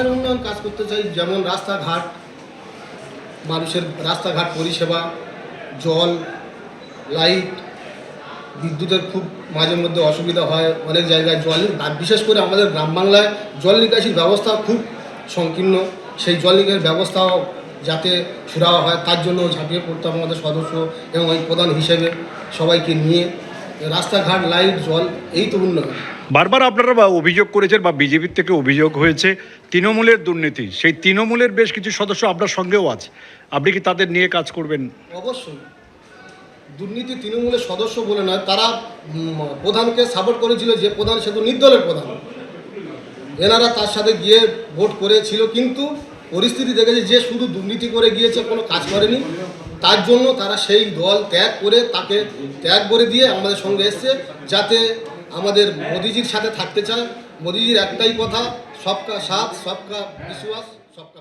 ধরনের উন্নয়ন কাজ করতে চাই, যেমন রাস্তাঘাট, মানুষের রাস্তাঘাট পরিষেবা, জল, লাইট, বিদ্যুতের খুব মাঝে মধ্যে অসুবিধা হয় অনেক জায়গায় জল, বিশেষ করে আমাদের গ্রাম বাংলায় জল নিকাশির ব্যবস্থা খুব সংকীর্ণ। সেই জল নিকাশির ব্যবস্থাও যাতে সুরাহা হয় তার জন্য ঝাঁপিয়ে পড়তাম আমাদের সদস্য এবং ওই প্রধান হিসেবে সবাইকে নিয়ে। রাস্তাঘাট, লাইট, জল, এই তো উন্নয়ন। বারবার আপনারা অভিযোগ করেছেন বা বিজেপির থেকে অভিযোগ হয়েছে তৃণমূলের দুর্নীতি, সেই তৃণমূলের বেশ কিছু সদস্য আপনার সঙ্গেও আছে, আপনি কি তাদের নিয়ে কাজ করবেন? অবশ্যই। দুর্নীতি তৃণমূলের সদস্য বলে নয়, তারা প্রধানকে সাপোর্ট করেছিল, যে প্রধান সে তো নির্দলের প্রধান, এনারা তার সাথে গিয়ে ভোট করেছিল, কিন্তু পরিস্থিতি দেখেছে যে শুধু দুর্নীতি করে গিয়েছে, কোনো কাজ করেনি। তার জন্য তারা সেই দল ত্যাগ করে, তাকে ত্যাগ করে দিয়ে আমাদের সঙ্গে এসছে, যাতে আমাদের মোদিজির সাথে থাকতে চায়। মোদিজির একটাই কথা, সবকা সাথ, সবকা বিশ্বাস, সবকা